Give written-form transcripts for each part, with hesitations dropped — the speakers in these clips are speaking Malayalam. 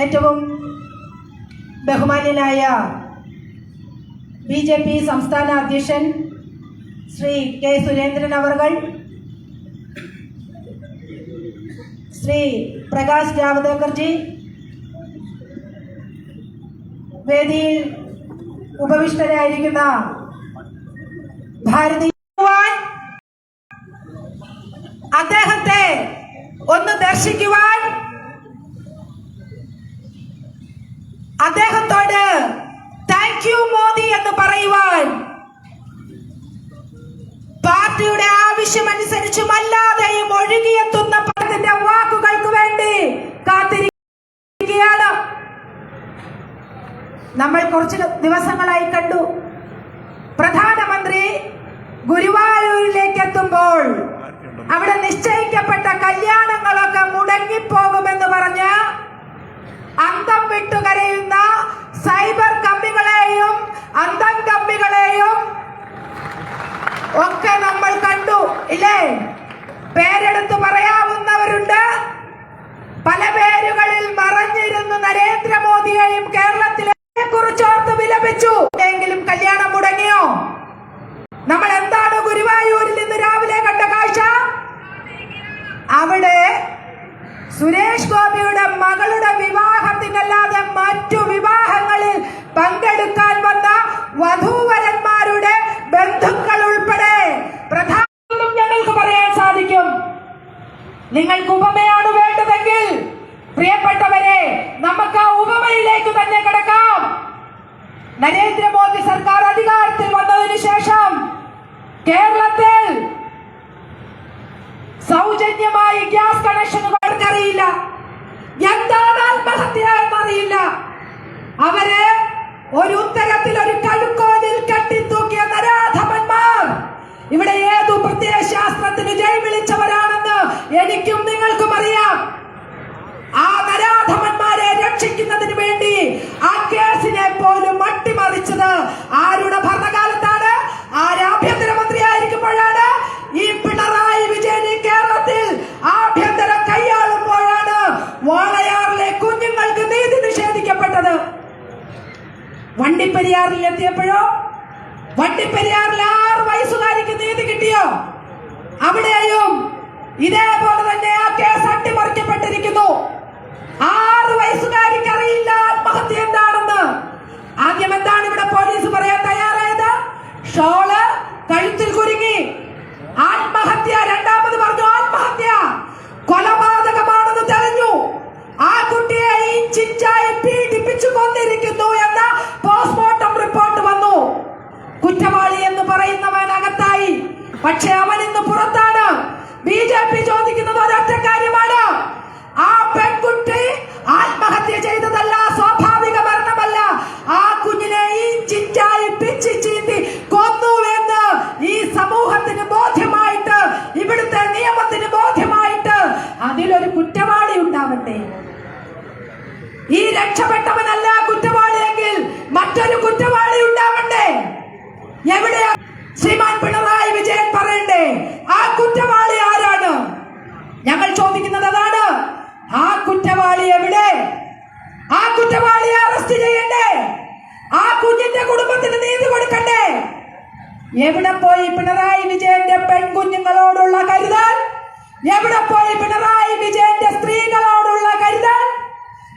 ഏറ്റവും ബഹുമാന്യനായ BJP സംസ്ഥാന അധ്യക്ഷൻ ശ്രീ കെ സുരേന്ദ്രൻ അവർകൾ, ശ്രീ പ്രകാശ് ജാവദേക്കർജി, വേദിയിൽ ഉപവിഷ്ടരായിരിക്കുന്ന ഭാരതീയ അദ്ദേഹത്തെ ഒന്ന് ദർശിക്കുവാൻ, അദ്ദേഹത്തോട് താങ്ക് യു മോദി എന്ന് പറയുവാൻ പാർട്ടിയുടെ ആവശ്യമനുസരിച്ചുമല്ലാതെയും ഒഴുകിയെത്തുന്ന പലതിന്റെ വാക്കുകൾക്ക് വേണ്ടി കാത്തിരിക്കുകയാണ്. നമ്മൾ കുറച്ച് ദിവസങ്ങളായി കണ്ടു, പ്രധാനമന്ത്രി ഗുരുവായൂരിലേക്ക് എത്തുമ്പോൾ അവിടെ നിശ്ചയിക്കപ്പെട്ട കല്യാണങ്ങളൊക്കെ മുടങ്ങിപ്പോകുമെന്ന് പറഞ്ഞ് അന്തം വിട്ടുകരയുന്ന സൈബർ കമ്പികളെയും അന്തം കമ്പികളെയും ഒക്കെ നമ്മൾ കണ്ടു, ഇല്ലേ? പേരെടുത്ത് പറയാവുന്നവരുണ്ട്. പല പേരുകളിൽ മറഞ്ഞിരുന്നു നരേന്ദ്രമോദിയെയും കേരളത്തിലെ കുറിച്ചോർത്ത് വിലപിച്ചു. എങ്കിലും കല്യാണം മുടങ്ങിയോ? നമ്മൾ എന്താണ് ഗുരുവായൂരിൽ നിന്ന് രാവിലെ കണ്ട കാഴ്ച? അവിടെ സുരേഷ് ഗോപിയുടെ മകളുടെ വിവാഹത്തിനല്ലാതെ മറ്റു വിവാഹങ്ങളിൽ പങ്കെടുക്കാൻ വന്ന വധൂവരന്മാരുടെ ബന്ധുക്കൾ ഉൾപ്പെടെ പ്രധാനം ഞങ്ങൾക്ക് പറയാൻ സാധിക്കും. നിങ്ങൾക്ക് ഉപമയാണ് വേണ്ടതെങ്കിൽ പ്രിയപ്പെട്ടവരെ, നമുക്ക് ആ ഉപമയിലേക്ക് തന്നെ കിടക്കാം. നരേന്ദ്രമോദി സർക്കാർ അധികാരത്തിൽ വന്നതിനു ശേഷം കേരളത്തിൽ സൗജന്യമായി ഗ്യാസ് കണക്ഷനുകൾക്ക് അറിയില്ല, എന്താണ് ആത്മഹത്യ എന്നറിയില്ല. അവരെ ഒരു ഉത്തരത്തിൽ ഒരു കഴുക്കോലിൽ കെട്ടിത്തൂക്കിയ നരാധമന്മാർ ഇവിടെ ഏതു പ്രത്യയശാസ്ത്രത്തിന് ജയ് വിളിച്ചവരാണെന്ന് എനിക്കും നിങ്ങൾക്കും അറിയാം. ആ നരാധമന്മാരെ രക്ഷിക്കുന്നതിന് വേണ്ടി ആ കേസിനെ പോലും അട്ടിമറിച്ചത് ആരുടെ ഭരണകാലത്താണ്? ആഭ്യന്തരമന്ത്രി ആയിരിക്കുമ്പോഴാണ്. ഈ പിണറായി വിജയൻ കേരളത്തിൽ ആഭ്യന്തരം കൈയാളുമ്പോഴാണ് വാളയാറിലെ കുഞ്ഞുങ്ങൾക്ക് നീതി നിഷേധിക്കപ്പെട്ടത്. വണ്ടിപ്പെരിയാറിൽ എത്തിയപ്പോഴോ വണ്ടിപ്പെരിയാറിൽ 6 വയസ്സുകാരിക്ക് നീതി കിട്ടിയോ? അവിടെയും ഇതേപോലെ തന്നെ ആ കേസ് അട്ടിമറിക്കപ്പെട്ടിരിക്കുന്നു. 6 വയസ്സുകാരിക്ക് അറിയില്ല ആത്മഹത്യ എന്താണെന്ന്. ആദ്യം എന്താണ് ഇവിടെ പോലീസ് പറയാൻ തയ്യാറായത്? ഷോള് കഴുത്തിൽ കുരുങ്ങി ആത്മഹത്യ. രണ്ടാമത് പറഞ്ഞു ആത്മഹത്യ കൊലപാതകമാണെന്ന് തെളിഞ്ഞു. ആ കുട്ടിയെ ഇഞ്ചിഞ്ചായി പീഡിപ്പിച്ചു കൊന്നിരിക്കുന്നു എന്ന പോസ്റ്റ്മോർട്ടം റിപ്പോർട്ട് വന്നു. കുറ്റവാളി എന്ന് പറയുന്നവൻ അകത്തായി, പക്ഷെ അവൻ ഇന്ന് പുറത്താണ്. BJP ചോദിക്കുന്നത് ഒരൊറ്റ കാര്യമാണ്, ആ പെൺകുട്ടി ആത്മഹത്യ ചെയ്തതല്ല, സ്വാഭാവിക മരണമല്ല, ആ കുഞ്ഞിനെ ഇഞ്ചിഞ്ചായി പിച്ചി ചീന്തി കൊന്നുവെന്ന് ഈ സമൂഹത്തിന് ബോധ്യമായിട്ട്, ഇവിടുത്തെ നിയമത്തിന് ബോധ്യമായിട്ട് അതിലൊരു കുറ്റവാളി ഉണ്ടാവട്ടെ. ഈ രക്ഷപ്പെട്ടവനല്ല കുറ്റവാളിയെങ്കിൽ മറ്റൊരു കുറ്റവാളി ഉണ്ടാവണ്ടേ? എവിടെയാ ശ്രീമാൻ പിണറായി വിജയൻ പറയണ്ടേ? ആ കുറ്റവാളി ആരാണ്? ഞങ്ങൾ ചോദിക്കുന്നത് അതാണ്. ആ കുറ്റവാളി എവിടെ? ആ കുറ്റവാളിയെ അറസ്റ്റ് ചെയ്യണ്ടേ? ആ കുഞ്ഞിന്റെ കുടുംബത്തിന് നീതി കൊടുക്കണ്ടേ? എവിടെ പോയി പിണറായി വിജയന്റെ പെൺകുഞ്ഞുങ്ങളോടുള്ള കരുതൽ? എവിടെ പോയി പിണറായി വിജയന്റെ സ്ത്രീകളോടുള്ള കരുതൽ?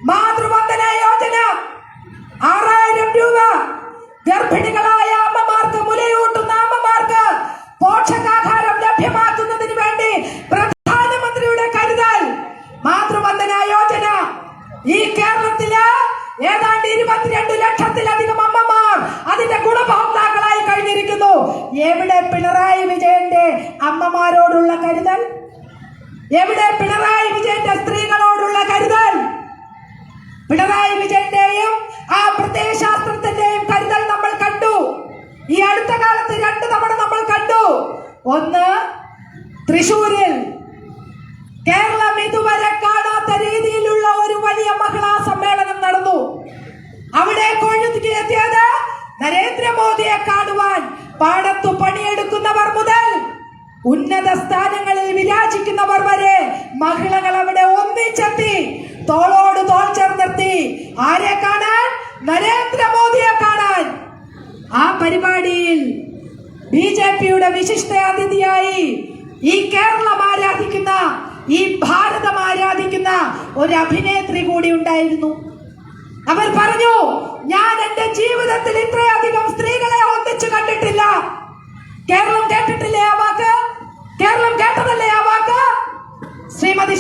മാതൃവന്ദന യോജന 6000 രൂപ ഗർഭിണികളായ അമ്മമാർക്ക്, മുലയൂട്ടുന്ന അമ്മമാർക്ക് പോഷകാഹാരം ലഭ്യമാക്കുന്നതിന് വേണ്ടി പ്രധാനമന്ത്രിയുടെ കരുതൽ മാതൃവന്ദന യോജന. ഈ കേരളത്തില് ഏതാണ്ട് 22 ലക്ഷത്തിലധികം അമ്മമാർ അതിന്റെ ഗുണഭോക്താക്കളായി കഴിഞ്ഞിരിക്കുന്നു. എവിടെ പിണറായി വിജയന്റെ അമ്മമാരോടുള്ള കരുതൽ? എവിടെ പിണറായി വിജയന്റെ സ്ത്രീകളോടുള്ള കരുതൽ? പിണറായി വിജയന്റെയും ആ പ്രത്യയശാസ്ത്രത്തിന്റെയും കരുതൽ നമ്മൾ കണ്ടു. ഈ അടുത്ത കാലത്ത് 2 തവണ നമ്മൾ കണ്ടു. ഒന്ന്, തൃശൂരിൽ കേരളം ഇതുവരെ കാണാത്ത രീതിയിലുള്ള ഒരു വലിയ മഹിളാ സമ്മേളനം നടന്നു. അവിടെ കൊഴുതിയെത്തിയത് നരേന്ദ്രമോദിയെ കാണുവാൻ പാടത്തു പണിയെടുക്കുന്നവർ മുതൽ ഉന്നത സ്ഥാനങ്ങളിൽ വിരാജിക്കുന്നവർ വരെ മഹിളകൾ അവിടെ ഒന്നിച്ചെത്തി തോളോട് തോൾ ചേർന്നെത്തി. ആരെ കാണാൻ? നരേന്ദ്രമോദിയെ കാണാൻ. ആ പരിപാടിയിൽ BJPയുടെ വിശിഷ്ട അതിഥിയായി ഈ കേരളം ആരാധിക്കുന്ന, ഈ ഭാരതം ആരാധിക്കുന്ന ഒരു അഭിനേത്രി കൂടി ഉണ്ടായിരുന്നു. അവർ പറഞ്ഞു, ഞാൻ എന്റെ ജീവിതത്തിൽ ഇത്രയധികം സ്ത്രീകളെ ഒന്നിച്ചു കണ്ടിട്ടില്ല. കേരളം കേട്ടിട്ടില്ലേ ആ വാക്ക്? കേരളം കേട്ടതല്ലേ ആ വാക്ക്? ശ്രീമതി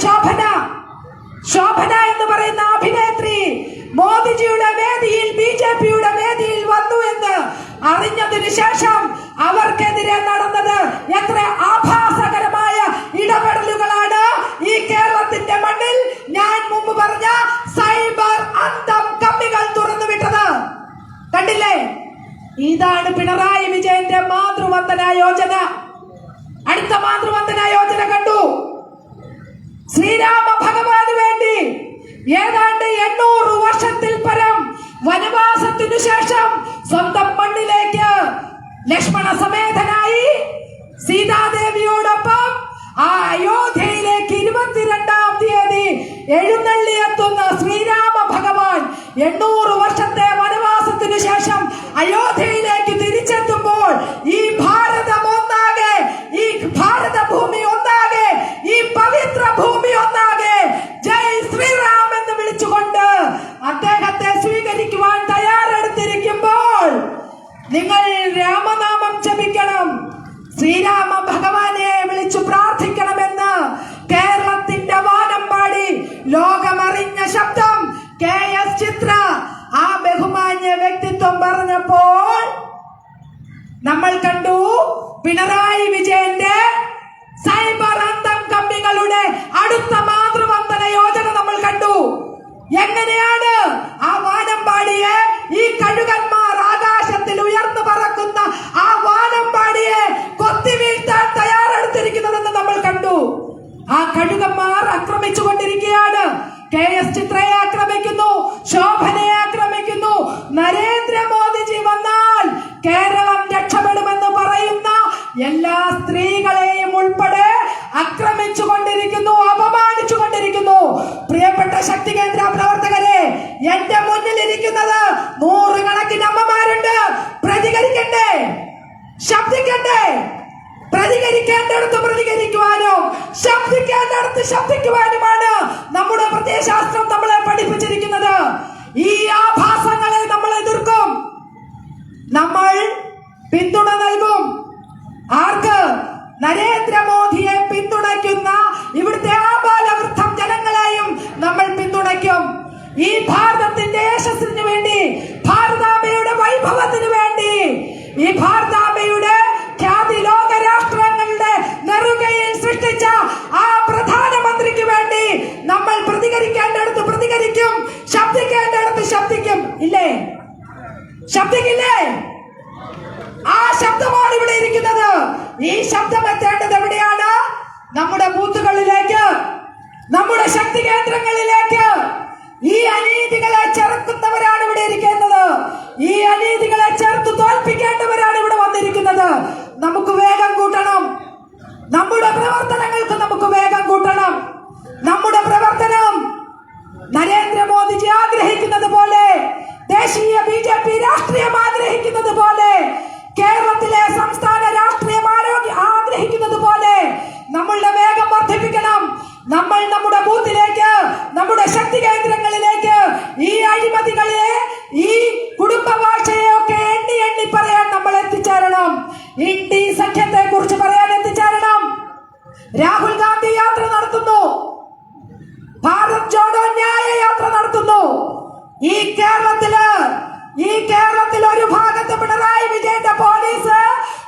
ശോഭന എന്ന് പറയുന്ന അഭിനേത്രി മോദിജിയുടെ വേദിയിൽ, BJPയുടെ വേദിയിൽ വന്നു എന്ന് അറിഞ്ഞതിനു ശേഷം അവർക്കെതിരെ നടന്നത് എത്ര ആഭാസകരമായ ഇടപെടലുകളാണ് ഈ കേരളത്തിന്റെ മണ്ണിൽ. ഞാൻ മുമ്പ് പറഞ്ഞ സൈബർ അന്തം കമ്മികൾ തുറന്നുവിട്ടത് കണ്ടില്ലേ? ഇതാണ് പിണറായി വിജയന്റെ മാതൃവന്ദന യോജന. അടുത്ത മാതൃവന്ദന യോജന കണ്ടു. ശ്രീരാമ ഭഗവാന് വേണ്ടി ഏതാണ്ട് 800 വർഷത്തിൽ പരം വനവാസത്തിനു ശേഷം സ്വന്തം മണ്ണിലേക്ക് ലക്ഷ്മണ സമേതനായി സീതാദേവിയോടൊപ്പം ആ അയോധ്യയിലേക്ക് 22-ാം തീയതി എഴുന്നള്ളിയെത്തുന്ന ശ്രീരാമ ഭഗവാൻ 800 വർഷത്തെ വനവാസത്തിനു ശേഷം അയോധ്യയിലേക്ക് തിരിച്ചെത്തുമ്പോൾ ഈ ഭാരതം ഒന്നാകെ, ഈ ഭാരത ഭൂമി ഒന്നാകെ, ഈ പവിത്ര ഭൂമി ഒന്നാകെ ജയ് ശ്രീറാം എന്ന് വിളിച്ചുകൊണ്ട് അദ്ദേഹത്തെ സ്വീകരിക്കുവാൻ തയ്യാറെടുത്തിരിക്കുമ്പോൾ നിങ്ങൾ രാമനാമം ജപിക്കണം, ശ്രീരാമ ഭഗവാനെ വിളിച്ചു പ്രാർത്ഥിക്കണമെന്ന് കേരളത്തിന്റെ വാനമ്പാടി ലോകമറിഞ്ഞ ശബ്ദം KS ചിത്ര ആ ബഹുമാന്യ വ്യക്തിത്വം പറഞ്ഞപ്പോൾ നമ്മൾ കണ്ടു പിണറായി വിജയന്റെ സൈബർ അന്തം കമ്പികളുടെ അടുത്ത മാതൃവന്ദന യോജന നമ്മൾ കണ്ടു. എങ്ങനെയാണ് ആ വാനമ്പാടിയെ, ഈ കഴുകന്മാർ ആകാശത്തിൽ ഉയർന്നു പറക്കുന്ന ആ വാനമ്പാടിയെ കൊത്തിവീഴ്ത്താൻ തയ്യാറെടുത്തിരിക്കുന്നതെന്ന് നമ്മൾ കണ്ടു. ആ കഴുകന്മാർ ആക്രമിച്ചുകൊണ്ടിരിക്കുകയാണ്. KS ചിത്രയെ ആക്രമിക്കുന്നു, ശോഭനയെ ആക്രമിക്കുന്നു. നരേന്ദ്രമോദിജി വന്നാൽ കേരളം രക്ഷപ്പെടുമെന്ന് പറയുന്ന എല്ലാ സ്ത്രീകളെയും ഉൾപ്പെടെ ആക്രമിച്ചുകൊണ്ടിരിക്കുന്നു, അപമാനിച്ചുകൊണ്ടിരിക്കുന്നു. പ്രിയപ്പെട്ട ശക്തി കേന്ദ്ര പ്രവർത്തകരെ, എന്റെ മുന്നിലിരിക്കുന്നത് 100 കണക്കിന് അമ്മമാരുണ്ട്. പ്രതികരിക്കണ്ടേ? ശബ്ദിക്കണ്ടേ? പ്രതികരിക്കേണ്ടടുത്ത് പ്രതികരിക്കുവാനും ശബ്ദിക്കേണ്ടടുത്ത് ശബ്ദിക്കുവാനുമാണ് നമ്മുടെ പ്രത്യയശാസ്ത്രം നമ്മളെ പഠിപ്പിച്ചിരിക്കുന്നത്. ഈ ആഭാസങ്ങളെ നമ്മൾ എതിർക്കും, നമ്മൾ പിന്തുണ നൽകും. ആർക്ക്? നരേന്ദ്രമോദിയെ പിന്തുണയ്ക്കുന്ന ഇവിടുത്തെ ആബാലവൃദ്ധം ജനങ്ങളെയും നമ്മൾ പിന്തുണയ്ക്കും. ഈ ഭാരതത്തിന്റെ യശസ്സിന് വേണ്ടി, ഭാരതാംബയുടെ വൈഭവത്തിന് വേണ്ടി, ഈ ഭാരതാംബയുടെ ഖ്യാതി ലോക രാഷ്ട്രങ്ങളുടെ നെറുകയിൽ സൃഷ്ടിച്ച ആ പ്രധാനമന്ത്രിക്ക് വേണ്ടി നമ്മൾ പ്രതികരിക്കേണ്ടടുത്ത് പ്രതികരിക്കും, ശബ്ദിക്കേണ്ടടുത്ത് ശബ്ദിക്കും. ഇല്ലേ? ശബ്ദിക്കില്ലേ? ആ ശബ്ദമാണ് ഇവിടെ ഇരിക്കുന്നത്. ഈ ശബ്ദം എത്തേണ്ടത് എവിടെയാണ്? നമ്മുടെ ബൂത്തുകളിലേക്ക്, നമ്മുടെ ശക്തി കേന്ദ്രങ്ങളിലേക്ക്. ഈ അനീതികളെ ചെറുക്കുന്നവരാണ് ഇവിടെ ഇരിക്കുന്നത്. ഈ അനീതികളെ ചെറുത്ത് തോൽപ്പിക്കേണ്ടവരാണ് ഇവിടെ വന്നിരിക്കുന്നത്. നമുക്ക് വേഗം കൂട്ടണം. നമ്മുടെ പ്രവർത്തനങ്ങൾക്ക് നമുക്ക് വേഗം കൂട്ടണം. നമ്മുടെ പ്രവർത്തനം നരേന്ദ്രമോദിജി ആഗ്രഹിക്കുന്നത് പോലെ, ദേശീയ BJP രാഷ്ട്രീയം ആഗ്രഹിക്കുന്നത് പോലെ, കേരളത്തിലെ സംസ്ഥാന രാഷ്ട്രീയം ആഗ്രഹിക്കുന്നത് പോലെ നമ്മളുടെ വേഗം വർദ്ധിപ്പിക്കണം. നമ്മൾ നമ്മുടെ ബൂത്തിലേക്ക്, നമ്മുടെ ശക്തി കേന്ദ്രങ്ങളിലേക്ക് ഈ അഴിമതികളെ, ഈ കുടുംബ ഭാഷയെ ഒക്കെ എണ്ണി എണ്ണി പറയാൻ നമ്മൾ എത്തിച്ചേരണം. ഇന്ത്യ സഖ്യത്തെ കുറിച്ച് പറയാൻ എത്തിച്ചേരണം. രാഹുൽ ഗാന്ധി യാത്ര നടത്തുന്നു, ഭാരത് ജോഡോ ന്യായ യാത്ര നടത്തുന്നു. ഈ കേരളത്തിൽ ഒരു ഭാഗത്ത് പിണറായി വിജയന്റെ പോലീസ്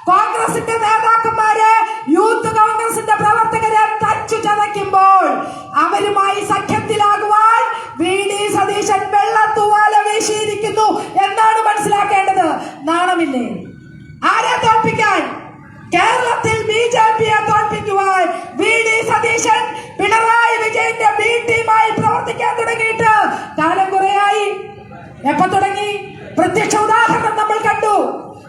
കോൺഗ്രസിന്റെ നേതാക്കന്മാരെ, യൂത്ത് കോൺഗ്രസിന്റെ പ്രവർത്തകരെ തച്ചു ചതയ്ക്കുമ്പോൾ അവരുമായി സഖ്യത്തിലാകുവാൻ VD സതീശൻ വെള്ളത്തൂവാല വീശിയിരിക്കുന്നു എന്നാണ് മനസ്സിലാക്കേണ്ടത്. നാണമില്ലേ? ആരെ തോൽപ്പിക്കാൻ? കേരളത്തിൽ BJPയെ തോൽപ്പിക്കുവാൻ VD സതീശൻ പിണറായി വിജയന്റെ B ടീമായി പ്രവർത്തിക്കാൻ തുടങ്ങിയിട്ട് കാലം കുറയായി. എപ്പോ തുടങ്ങി? പ്രത്യക്ഷ ഉദാഹരണം നമ്മൾ കണ്ടു.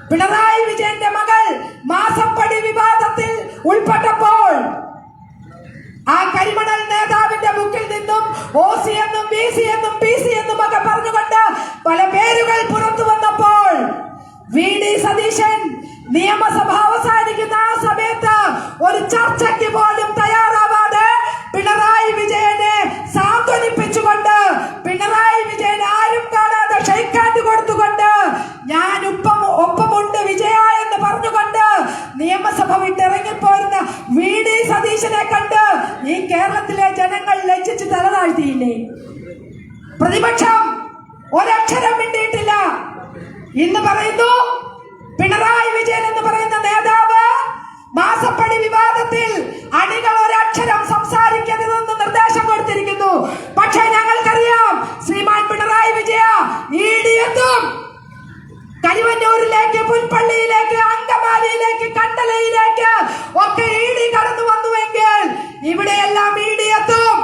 പിണറായി വിജയന്റെ മകൾ മാസപ്പടി വിവാദത്തിൽ ഉൾപ്പെട്ടപ്പോൾ ആ കരിമണൽ നേതാവിന്റെ അവന്റെ ബുക്കിൽ നിന്നും OC എന്നും BC എന്നും PC എന്നും ഒക്കെ പറഞ്ഞുകൊണ്ട് പല പേരുകൾ പുറത്തു വന്നപ്പോൾ VD സതീശൻ നിയമസഭ അവസാനിക്കുന്ന ആ സമയത്ത് ഒരു ചർച്ചയ്ക്ക് പോലും തയ്യാറാവാതെ പിണറായി വിജയനെ സാന്ത്വനിപ്പിച്ചുകൊണ്ട്, പിണറായി വിജയൻ ആരും കാണാതെ ഷെയ്ക്ക് ഹാൻഡ് കൊടുത്തുകൊണ്ട്, ഞാൻ ഒപ്പമുണ്ട് വിജയ എന്ന് പറഞ്ഞുകൊണ്ട് നിയമസഭ വിട്ടിറങ്ങിപ്പോരുന്ന VD സതീശനെ കണ്ട് ഈ കേരളത്തിലെ ജനങ്ങൾ ലജ്ജിച്ച് തലതാഴ്ത്തിയില്ലേ? പ്രതിപക്ഷം ഒരക്ഷരം മിണ്ടിയിട്ടില്ല. ഇന്ന് പറയുന്നു പിണറായി വിജയൻ എന്ന് പറയുന്ന നേതാവ് മാസപ്പടി വിവാദത്തിൽ അണികൾ ഒരക്ഷരം സംസാരിക്കരുതെന്ന് നിർദ്ദേശം കൊടുത്തിരിക്കുന്നു. പക്ഷേ ഞങ്ങൾക്കറിയാം ശ്രീമാൻ പിണറായി വിജയ ED എത്തും. കരിവന്നൂരിലേക്ക്, പുൽപ്പള്ളിയിലേക്ക്, അങ്കമാലിയിലേക്ക്, കണ്ടലയിലേക്ക് ഒക്കെ ED കടന്നു വന്നുവെങ്കിൽ ഇവിടെയെല്ലാം ED എത്തും.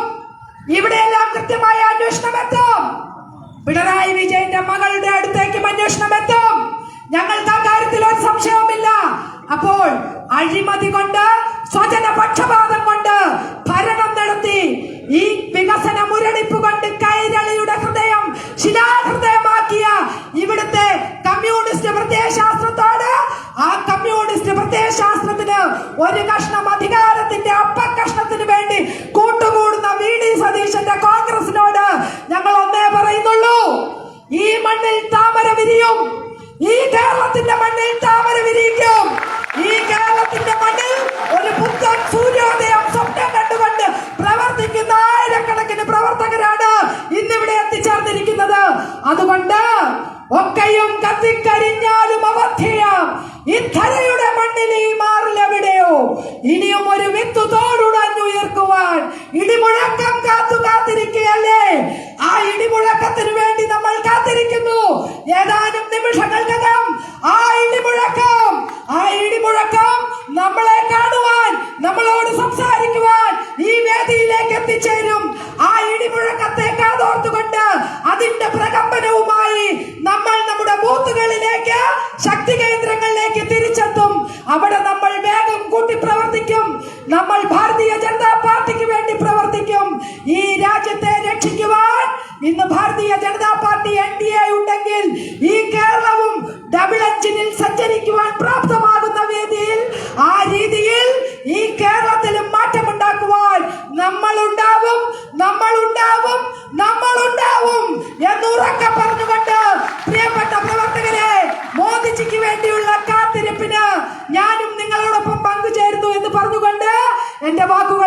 ഇവിടെയെല്ലാം കൃത്യമായ അന്വേഷണം എത്തും. പിണറായി വിജയന്റെ മകളുടെ അടുത്തേക്കും അന്വേഷണം എത്തും. ഞങ്ങൾക്ക് ആ കാര്യത്തിൽ ഒരു സംശയവുമില്ല. അപ്പോൾ അഴിമതി കൊണ്ട്, സ്വജന പക്ഷപാതം കൊണ്ട് ഭരണം നടത്തി ഈ വികസന മുരടിപ്പ് കൊണ്ട് കൈരളിയുടെ ഹൃദയം ശിലാഹൃദയമാക്കിയ ഇവിടുത്തെ കമ്മ്യൂണിസ്റ്റ് പ്രത്യയശാസ്ത്രത്തോട്, ആ കമ്മ്യൂണിസ്റ്റ് പ്രത്യയശാസ്ത്രത്തിന് ഒരു കഷ്ണം അധികാരത്തിന്റെ അപ്പക്കഷ്ണത്തിന് വേണ്ടി കൂട്ടുകൂടുന്ന VD സതീശന്റെ കോൺഗ്രസിനോട് ഞങ്ങൾ ഒന്നേ പറയുന്നുള്ളൂ: ഈ മണ്ണിൽ താമര വിരിയും. ഈ കേരളത്തിന്റെ മണ്ണിൽ താമര വിരിയിക്കും. ഈ കേരളത്തിന്റെ മണ്ണിൽ ഒരു പുത്തൻ സൂര്യോദയം സ്വപ്നം കണ്ടുകൊണ്ട് പ്രവർത്തിക്കുന്ന ആയിരക്കണക്കിന് പ്രവർത്തകരാണ് ഇന്നിവിടെ എത്തിച്ചേർന്നിരിക്കുന്നത്. അതുകൊണ്ട് ഒക്കെയും കത്തിക്കരിഞ്ഞാലും അവധ്യം ഇത്തരയുടെ മണ്ണിൽ ഈ മാറിലെവിടെയോ ഇനിയും ഒരു വിത്ത് തോടുടഞ്ഞുയർക്കുവാൻ ഇടിമുഴക്കം കാത്തിരിക്കുകയല്ലേ? ആ ഇടിമുഴക്കത്തിന് വേണ്ടി നമ്മൾ കാത്തിരിക്കുന്നു. ഏതാനും നിമിഷങ്ങൾക്കകം ആ ഇടിമുഴക്കം നമ്മളെ കാണുവാൻ, നമ്മളോട് സംസാരിക്കുവാൻ ഈ വേദിയിലേക്ക് എത്തിച്ചേരും. ആ ഇടിമുഴക്കത്തെ കാതോർത്തുകൊണ്ട് അതിന്റെ പ്രകമ്പനവുമായി നമ്മൾ നമ്മുടെ ബൂത്തുകളിലേക്ക്, ശക്തി കേന്ദ്രങ്ങളിലേക്ക് തിരിച്ചെത്തും. അവിടെ നമ്മൾ വേഗം കൂട്ടി പ്രവർത്തിക്കും. നമ്മൾ ഭാരതീയ ജനതാ പാർട്ടിക്ക് വേണ്ടി പ്രവർത്തിക്കും. ഈ രാജ്യത്തെ രക്ഷിക്കുവാൻ ഇന്ന് ഭാരതീയ ജനതാ പാർട്ടി NDA ഉണ്ടെങ്കിൽ ഈ കേരളവും ഡബിൾ എഞ്ചിനിൽ സഞ്ചരിക്കുവാൻ പ്രാപ്തമാകുന്ന വേദിയിൽ, ആ രീതിയിൽ ഈ കേരളത്തിലും മാറ്റമുണ്ടാക്കുവാൻ നമ്മളുണ്ടാവും എന്നുറക്കെ പറഞ്ഞുകൊണ്ട് പ്രിയപ്പെട്ട പ്രവർത്തകരെ, മോദിജിക്ക് വേണ്ടിയുള്ള കാത്തിരിപ്പിന് ഞാനും നിങ്ങളോടൊപ്പം പങ്കുചേരുന്നു എന്ന് പറഞ്ഞുകൊണ്ട് എന്റെ വാക്കുകൾ